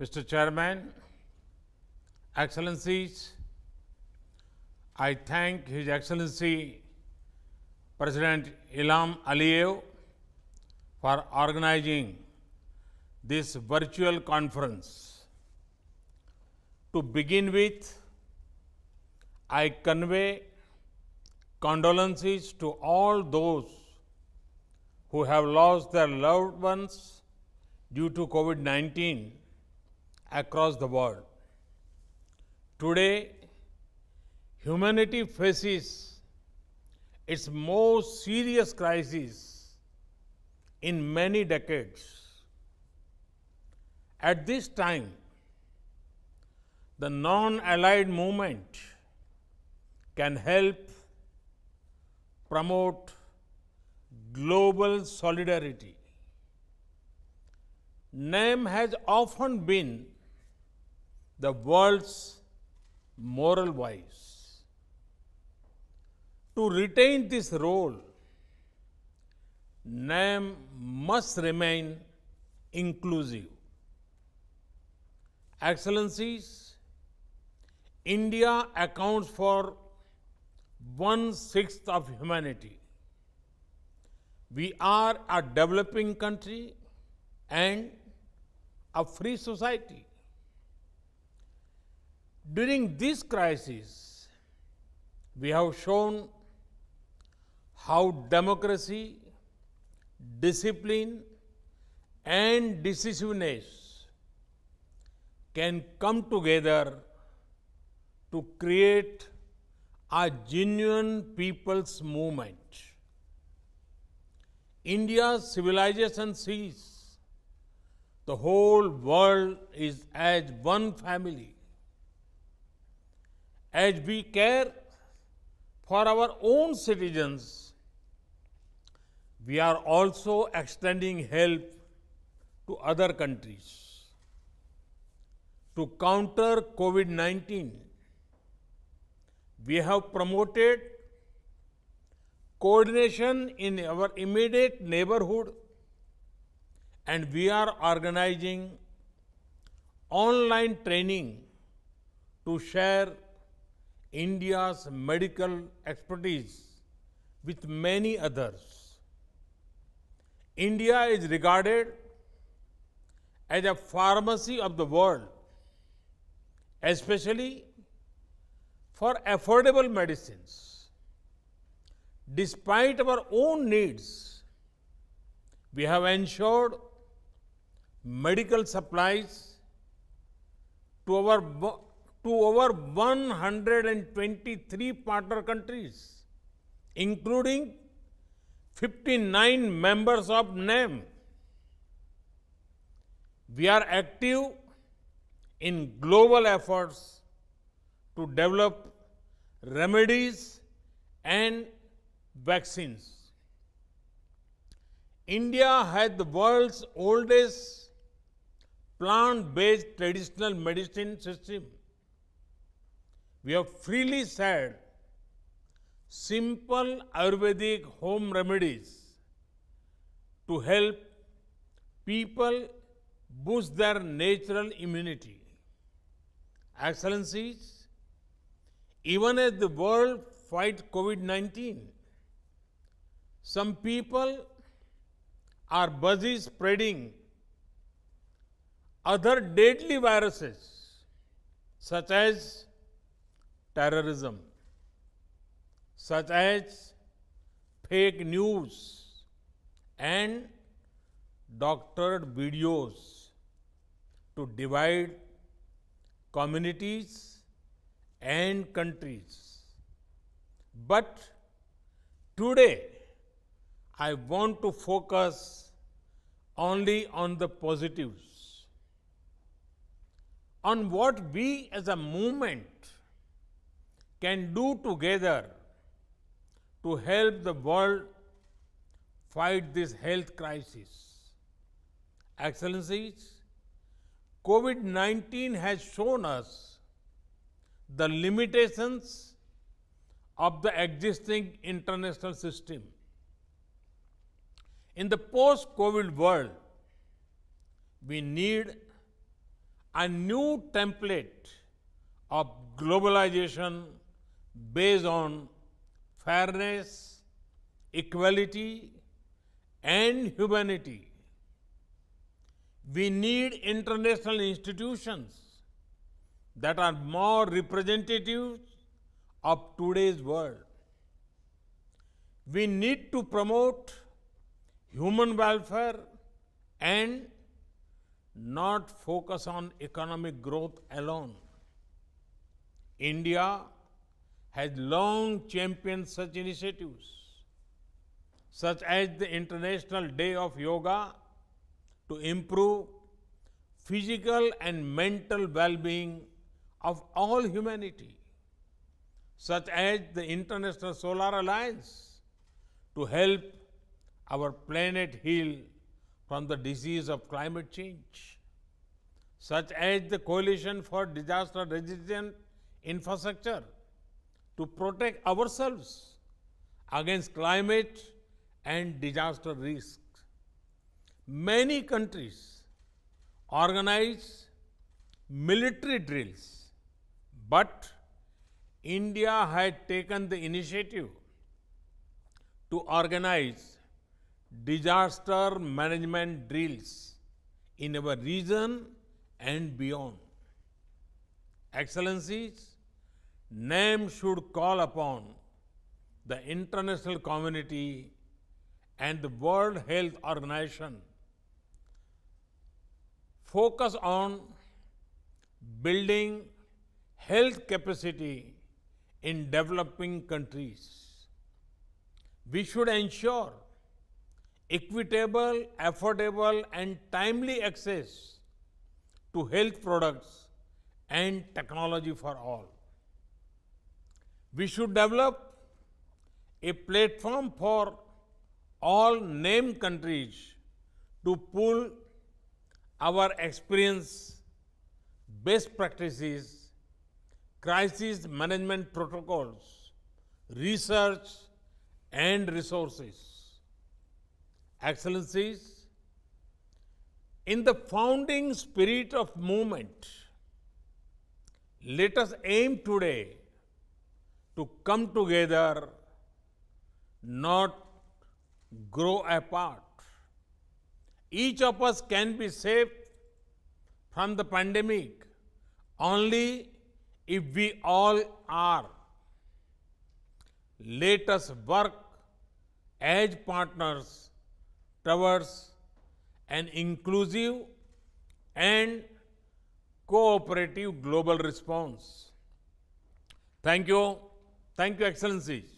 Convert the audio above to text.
Mr. Chairman, Excellencies, I thank His Excellency President Ilham Aliyev for organizing this virtual conference. To begin with, I convey condolences to all those who have lost their loved ones due to COVID-19 across the world. Today, humanity faces its most serious crisis in many decades. At this time, the non-allied movement can help promote global solidarity. NAM has often been the world's moral voice. To retain this role, NAM must remain inclusive. Excellencies, India accounts for 1/6 of humanity. We are a developing country and a free society. During this crisis, we have shown how democracy, discipline, and decisiveness can come together to create a genuine people's movement. India's civilization sees the whole world is as one family. As we care for our own citizens, we are also extending help to other countries. To counter COVID-19, we have promoted coordination in our immediate neighborhood, and we are organizing online training to share India's medical expertise with many others. India is regarded as a pharmacy of the world, especially for affordable medicines. Despite our own needs, we have ensured medical supplies to over 123 partner countries, including 59 members of NAM. We are active in global efforts to develop remedies and vaccines. India has the world's oldest plant-based traditional medicine system. We have freely shared simple Ayurvedic home remedies to help people boost their natural immunity. Excellencies, even as the world fights COVID-19, some people are busy spreading other deadly viruses, such as terrorism, such as fake news and doctored videos to divide communities and countries. But today, I want to focus only on the positives, on what we as a movement can do together to help the world fight this health crisis. Excellencies, COVID-19 has shown us the limitations of the existing international system. In the post-COVID world, we need a new template of globalization based on fairness, equality, and humanity. We need international institutions that are more representative of today's world. We need to promote human welfare and not focus on economic growth alone. India has long championed such initiatives, such as the International Day of Yoga to improve physical and mental well-being of all humanity, such as the International Solar Alliance to help our planet heal from the disease of climate change, such as the Coalition for Disaster Resistant Infrastructure to protect ourselves against climate and disaster risks. Many countries organize military drills, but India had taken the initiative to organize disaster management drills in our region and beyond. Excellencies, NAM should call upon the international community and the World Health Organization focus on building health capacity in developing countries. We should ensure equitable, affordable, and timely access to health products and technology for all. We should develop a platform for all named countries to pool our experience, best practices, crisis management protocols, research, and resources. Excellencies, in the founding spirit of movement, let us aim today to come together, not grow apart. Each of us can be saved from the pandemic only if we all are. Let us work as partners towards an inclusive and cooperative global response. Thank you. Thank you, Excellencies.